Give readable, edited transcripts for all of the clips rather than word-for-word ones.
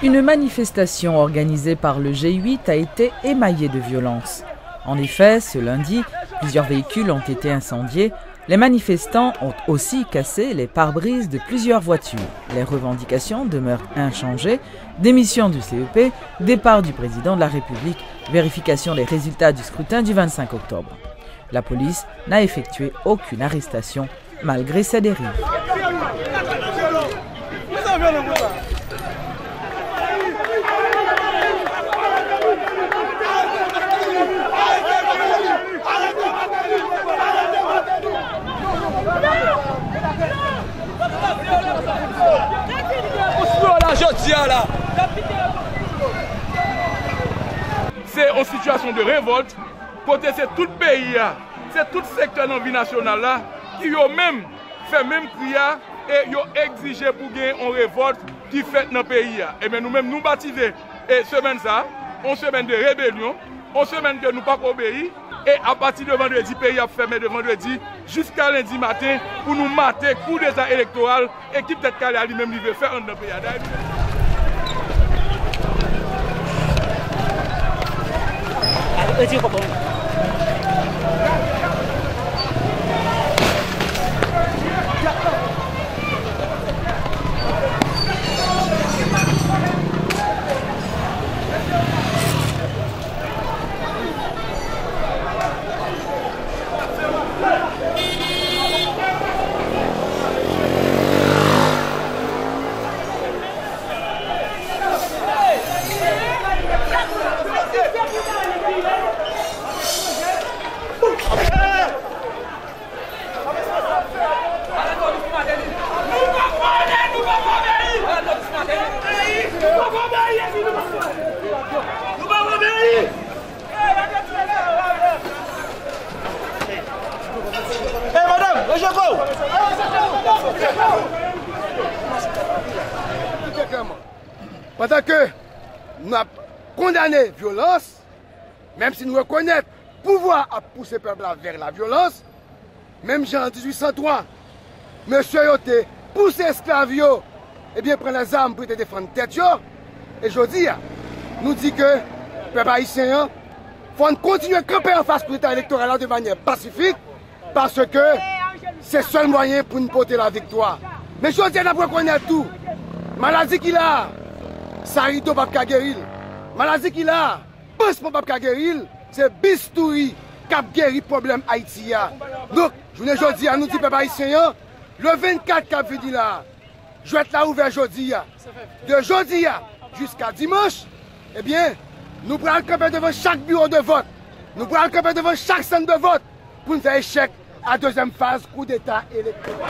Une manifestation organisée par le G8 a été émaillée de violence. En effet, ce lundi, plusieurs véhicules ont été incendiés. Les manifestants ont aussi cassé les pare-brises de plusieurs voitures. Les revendications demeurent inchangées. Démission du CEP, départ du président de la République, vérification des résultats du scrutin du 25 octobre. La police n'a effectué aucune arrestation malgré ces dérives. C'est en situation de révolte, côté c'est tout le pays, c'est tout le secteur de la vie nationale là, qui ont même fait même crier et ont exigé pour gagner une révolte qui fait dans le pays. Et bien nous-mêmes nous baptisons et semaine ça, une semaine de rébellion, une semaine que nous pas obéir. Et à partir de vendredi, le pays a fermé de vendredi jusqu'à lundi matin pour nous mater coup d'état électoral et qui peut-être qu'elle a lui-même veut faire dans le pays. Pendant que nous avons condamné la violence, même si nous reconnaissons le pouvoir à pousser le peuple vers la violence, même en 1803, monsieur Yoté pousse l'esclave, et bien prend les armes pour te défendre tête. Et je dis, nous dit que le peuple haïtien, il faut continuer à camper en face pour l'État électoral de manière pacifique, parce que c'est le seul moyen pour nous porter la victoire. Mais je dis, nous reconnaître tout. Maladie qu'il a, Sarito Papka guéril. Maladie qu'il a, pansement Papka guéril, c'est bistouri qui a guéri problème haïtien. Donc, je ne dis à nous, peuple haïtien, le 24 qui a venu là, je vais être là ouvert aujourd'hui. De jeudi jusqu'à dimanche, eh bien, nous prenons camper devant chaque bureau de vote. Nous prenons camper devant chaque centre de vote pour nous faire échec à deuxième phase coup d'état électoral.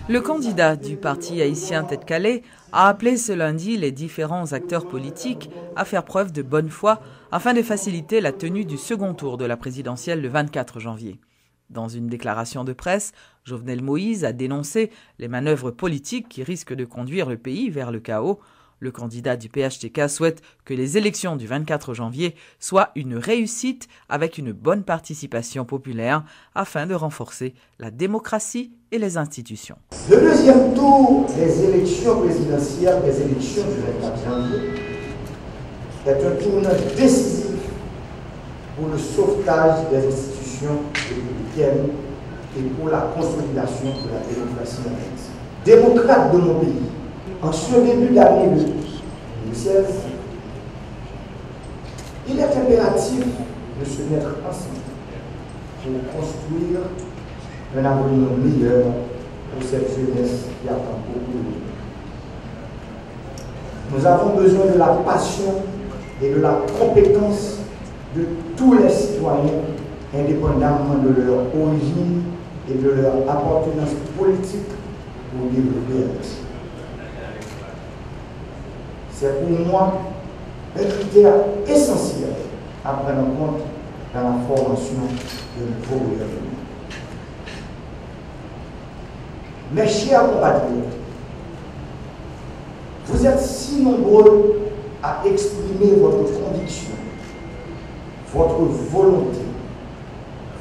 Le candidat du parti haïtien Tête-Calais a appelé ce lundi les différents acteurs politiques à faire preuve de bonne foi afin de faciliter la tenue du second tour de la présidentielle le 24 janvier. Dans une déclaration de presse, Jovenel Moïse a dénoncé les manœuvres politiques qui risquent de conduire le pays vers le chaos. Le candidat du PHTK souhaite que les élections du 24 janvier soient une réussite avec une bonne participation populaire afin de renforcer la démocratie et les institutions. Le deuxième tour des élections présidentielles, des élections du 24 janvier, est un tournant décisif pour le sauvetage des institutions républicaines et pour la consolidation de la démocratie en Haïti. Démocrate de mon pays, en ce début d'année 2016, il est impératif de se mettre ensemble pour construire un avenir meilleur pour cette jeunesse qui attend beaucoup de nous. Nous avons besoin de la passion et de la compétence de tous les citoyens, indépendamment de leur origine et de leur appartenance politique pour développer Haïti. C'est pour moi un critère essentiel à prendre en compte dans la formation de nouveau gouvernement. Mes chers compatriotes, vous êtes si nombreux à exprimer votre conviction votre volonté,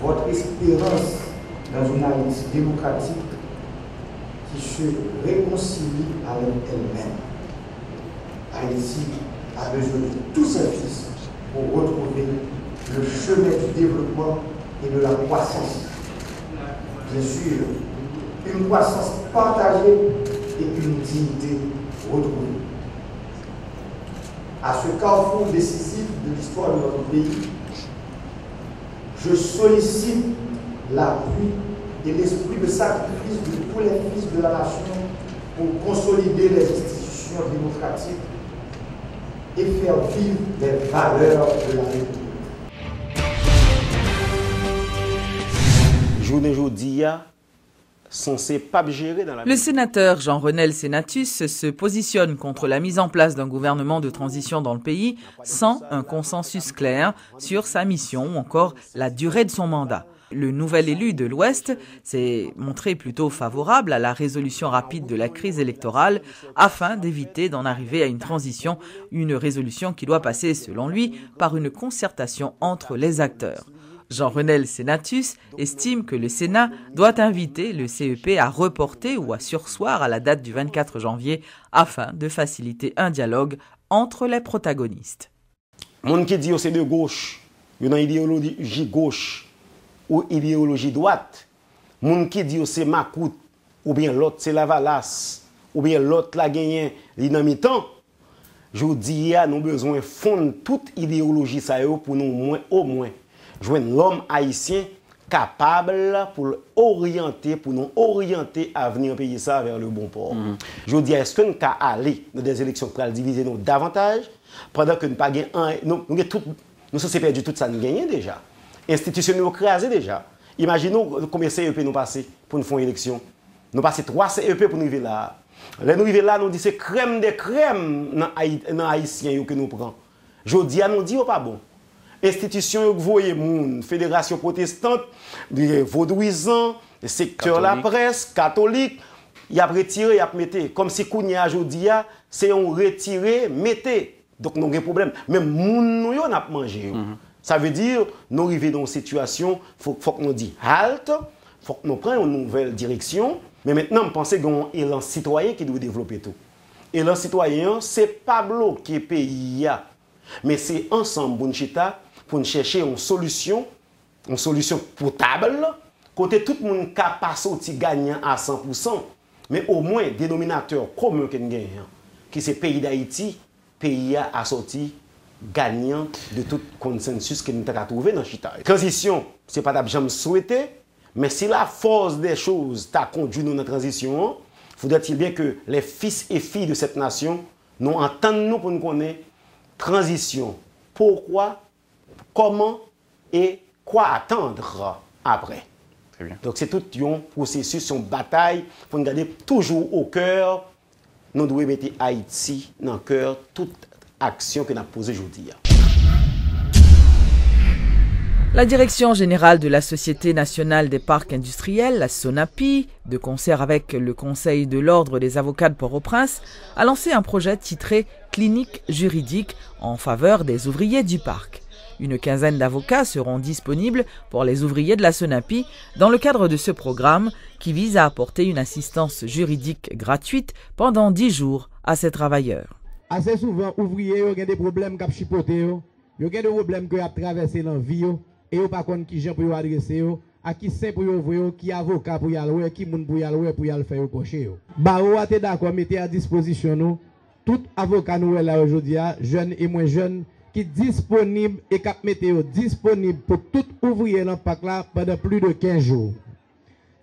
votre espérance dans une Haïti démocratique qui se réconcilie avec elle-même. Haïti a besoin de tous ses fils pour retrouver le chemin du développement et de la croissance. Bien sûr, une croissance partagée et une dignité retrouvée. À ce carrefour décisif de l'histoire de notre pays, je sollicite l'appui et l'esprit de sacrifice de tous les fils de la nation pour consolider les institutions démocratiques et faire vivre les valeurs de la République. Le sénateur Jean-Renel Senatus se positionne contre la mise en place d'un gouvernement de transition dans le pays sans un consensus clair sur sa mission ou encore la durée de son mandat. Le nouvel élu de l'Ouest s'est montré plutôt favorable à la résolution rapide de la crise électorale afin d'éviter d'en arriver à une transition, une résolution qui doit passer, selon lui, par une concertation entre les acteurs. Jean-Renel Senatus estime que le Sénat doit inviter le CEP à reporter ou à surseoir à la date du 24 janvier afin de faciliter un dialogue entre les protagonistes. Mon qui dit que c'est de gauche, il y a une idéologie gauche ou idéologie droite. Mon qui dit que c'est Makout ou bien l'autre c'est Lavalas ou bien l'autre la gagné l'inamitant. Je dis nous avons besoin de fondre toute idéologie ça pour nous au moins joindre l'homme haïtien capable pour orienter, pour nous orienter à venir payer ça vers le bon port. Je dis, est-ce que nous pouvons aller dans des élections pour diviser nous davantage pendant que nous pas gagné nous sommes perdus tout ça nous gagné déjà. Institutions nous crasé déjà. Imaginons combien de CEP nous passer pour nous faire une élection. Nous passons 3 CEP pour nous arriver là. Là nous arriver là, nous dit c'est crème de crème dans haïtien que nous prenons. Je dis nous dit pas bon. Institution que vous voyez, fédération protestante, vaudouisants, secteur la presse, catholique, il a retiré, il a mis. Comme si Kounia aujourd'hui, c'est on retiré, mettez. Donc nous avons un problème. Même nous n'a mangé. Ça veut dire, nous arrivons dans une situation, faut que nous disions halte, faut que nous prenions une nouvelle direction. Mais maintenant, nous pensons qu'il y a un élan citoyen qui doit développer tout. Élan citoyen, ce n'est pas bloquer le pays, mais c'est ensemble, pour chercher une solution potable, côté tout le monde capable de gagner à 100%, mais au moins dénominateur commun que nous gagnons, qui c'est le pays d'Haïti, pays a sorti gagnant de tout consensus que nous avons trouvé dans Chita. Transition, ce n'est pas d'abord souhaité, mais si la force des choses t'a conduit dans la transition, faudrait-il bien que les fils et filles de cette nation nous entendent nous pour nous connaître transition. Pourquoi, comment et quoi attendre après. Très bien. Donc c'est tout un processus, une bataille pour nous garder toujours au cœur. Nous devons mettre Haïti dans le cœur toute action que nous avons posée aujourd'hui. La Direction générale de la Société nationale des parcs industriels, la SONAPI, de concert avec le Conseil de l'Ordre des avocats de Port-au-Prince, a lancé un projet titré « Clinique juridique » en faveur des ouvriers du parc. Une quinzaine d'avocats seront disponibles pour les ouvriers de la SONAPI dans le cadre de ce programme qui vise à apporter une assistance juridique gratuite pendant 10 jours à ces travailleurs. Assez souvent, ouvriers ont des problèmes qui chipoter, ils ont des problèmes qui ont traversé dans la vie. Et vous par contre qui gens pour adresser à qui c'est pour ouvrir qui avocat pour y aller qui moun pour y aller pour y aller faire cocher barreau a été d'accord mettre à disposition nous tout avocat nous là aujourd'hui jeunes et moins jeunes qui disponible et cap mettre disponible pour tout ouvrier dans parc là pendant plus de 15 jours.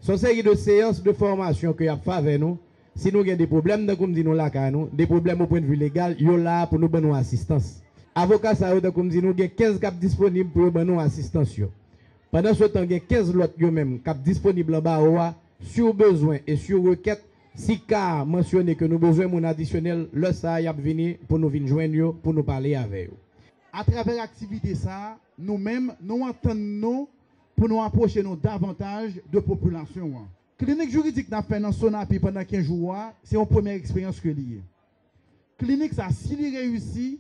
Son série de séances de formation que y a fait avec nous si nous avons des problèmes dans comme dit nous là nous des problèmes au point de vue légal yo là pour nous donner assistance. Avocat ça comme dit nous 15 cap disponibles pour nous assistance. Pendant ce temps, il y a 15 autres même cap disponibles en bas sur besoin et sur requête si cas mentionné que nous besoin mon additionnel le ça y a venir pour nous venir joindre pour nous parler avec eux. À travers l'activité ça, nous-mêmes nous entendons pour nous approcher nous davantage de population. Clinique juridique n'a fait dans SONAPI pendant 15 jours, c'est une première expérience que lié. Clinique ça s'il réussit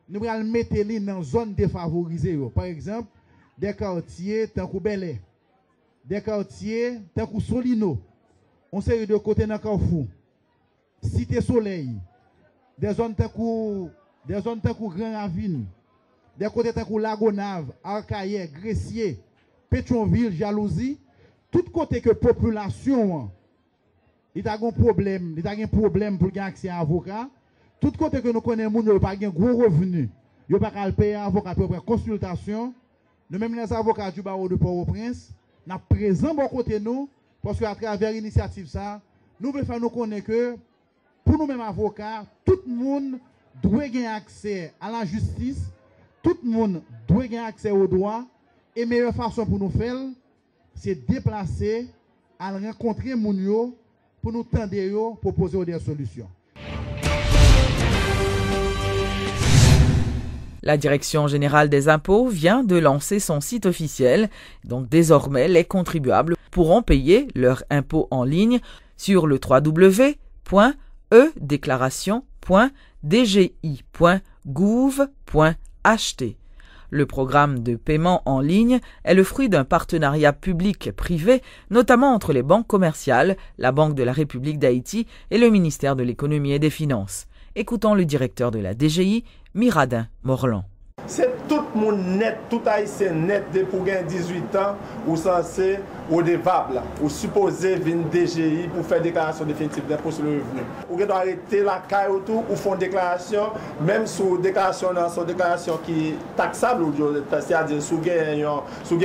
nous allons mettre les dans zone défavorisée. Par exemple, des quartiers tant que Bel Air, des quartiers tant que Solino, on série de côté dans Carrefour, Cité Soleil, des zones tant que Grand Ravine, des côtés tant que Lagonave, Arcaillé, Gressier, Pétionville, Jalousie, tout côté que population il y a un problème, pour gagner accès à un avocat. Tout côté que nous connaissons, il n'y a pas de gros revenus. Il n'y a pas de payer un avocat pour une consultation. Nous même les avocats du barreau de Port-au-Prince, nous sommes présents bon côté nous, parce qu'à travers l'initiative ça, nous voulons faire nous connaître que pour nous-mêmes avocats, tout le monde doit gagner accès à la justice, tout le monde doit gagner accès aux droits, et la meilleure façon pour nous faire, c'est déplacer, à rencontrer Mounio, pour nous tendre, proposer des solutions. La Direction générale des impôts vient de lancer son site officiel. Donc désormais, les contribuables pourront payer leurs impôts en ligne sur le www.edéclaration.dgi.gouv.ht. Le programme de paiement en ligne est le fruit d'un partenariat public-privé, notamment entre les banques commerciales, la Banque de la République d'Haïti et le ministère de l'Économie et des Finances. Écoutons le directeur de la DGI, Miradin Morlan. C'est tout le monde net, tout haïtien net, pour gagner 18 ans, ou censé, ou devable, ou supposé venir DGI pour faire déclaration définitive d'impôt sur le revenu. Ou doit arrêter la caille autour, ou font déclaration, même sous déclaration, son déclaration qui est taxable, c'est-à-dire sous gain un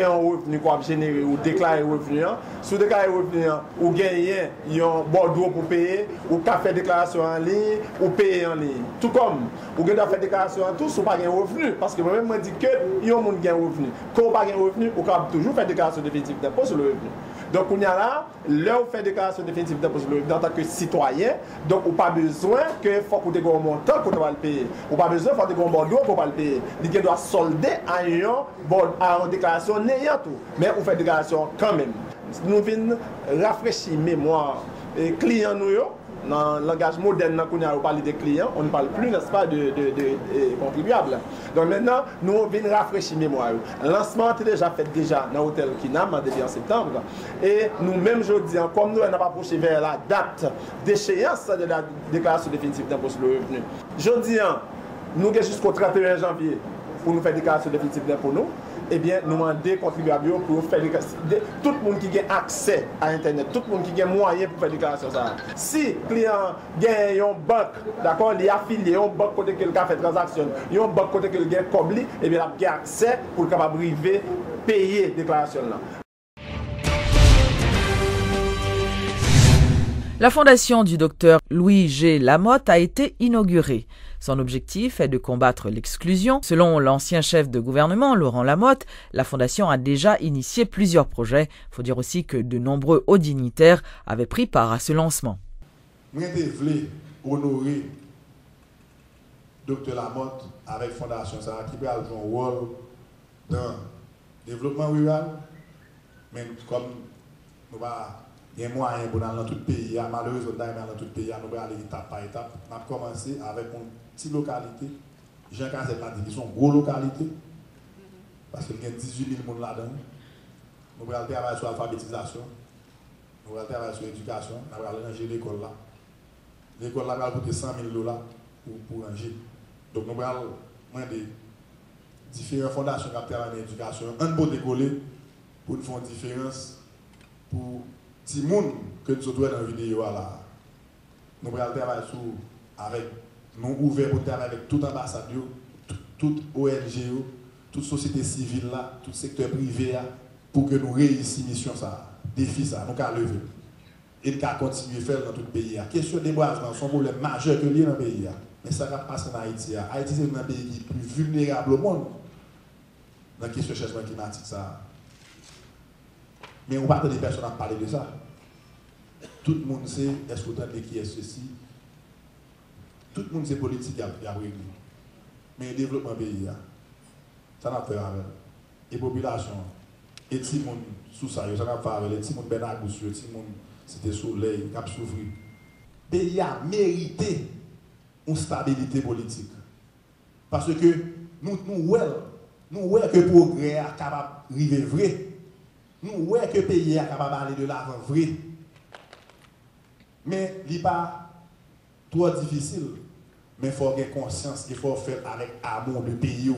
revenu qu'on a généré, ou déclarer revenu, sous déclarer revenu, ou gagner un bordereau pour payer, ou qu'à faire déclaration en ligne, ou payer en ligne. Tout comme, ou doit faire déclaration en tout, sous pas gain revenu. Parce que moi-même, je dis que il y a un monde qui a un revenu. Quand on n'a pas de revenu, on peut toujours faire déclaration définitive d'impôt sur le revenu. Donc, on y a là, là où on fait déclaration définitive d'impôt sur le revenu en tant que citoyen, donc on n'a pas besoin que faut qu'on ait un montant pour le payer. On n'a pas besoin de faire un bordereau pour le payer. Il doit solder à une déclaration n'ayant tout. Mais on fait déclaration quand même. Nous venons rafraîchir mémoire et clients nous. Dans le langage moderne, on parle des clients, on ne parle plus, n'est-ce pas, de contribuables. Donc maintenant, nous venons rafraîchir mémoire. Le lancement est déjà fait dans l'hôtel Kinam en septembre. Et nous-mêmes, je dis, comme nous n'avons pas approché vers la date d'échéance de la déclaration définitive d'impôt sur le revenu, je dis, nous avons jusqu'au 31 janvier pour nous faire déclaration définitive d'impôt nous. Eh bien, nous demandons contribuables pour faire tout le monde qui a accès à Internet, tout le monde qui a moyen pour faire déclaration. Si le client gagne une banque, d'accord, il est affilié à une banque côté qu'il a fait transaction, il y a une banque côté qu'il a cobli, eh bien, il a accès pour capable de payer la déclaration. La fondation du docteur Louis G. Lamotte a été inaugurée. Son objectif est de combattre l'exclusion. Selon l'ancien chef de gouvernement, Laurent Lamotte, la fondation a déjà initié plusieurs projets. Il faut dire aussi que de nombreux hauts dignitaires avaient pris part à ce lancement. Moi, je voulais honorer Dr Lamotte avec la fondation ça qui peut jouer un rôle dans le développement rural, mais comme nous il y a moyen pour dans tout le pays, malheureusement dans tout le pays, nous allons aller étape par étape. On a commencé avec une petite localité. Jean Cazette l'a dit, ils sont gros localité. Parce qu'il y a 18 000 personnes là-dedans. Nous allons travailler sur l'alphabétisation. Nous allons travailler sur l'éducation. Nous allons ranger l'école là. L'école là va coûter 100 000 $ pour ranger. Donc nous allons demander différentes fondations qui travaillent dans l'éducation. Un bon décoller pour nous faire une différence pour si les gens que nous sommes dans la vidéo, là, nous allons travailler avec nous ouverts pour travailler avec tout ambassadeur, toute ONG, toute société civile, là, tout secteur privé, pour que nous réussissions mission ça, défi ça, nous allons lever. Et nous allons continuer à faire dans tout le pays. La question des déboisement, c'est un problème majeur que lié dans le pays. Mais ça va passer en Haïti. Haïti, c'est un pays qui est plus vulnérable au monde dans la question du changement climatique. Ça. Mais on ne parle pas de personnes à parler de ça. Tout le monde sait, est-ce qu'on entend qui est ceci? Tout le monde sait politique à régler. Mais le développement pays, ça n'a pas fait avec. Et la population, et tout le monde sous ça, ça n'a pas fait avec. Tout le monde ben à gauche, tout le monde c'était soleil, qui a souffert. Le pays a mérité une stabilité politique. Parce que nous voyons que le progrès est capable d'arriver vrai. Nous voyons que le pays est capable d'aller de l'avant vrai. Mais il n'est pas trop difficile. Mais il faut avoir conscience, il faut faire avec amour le pays.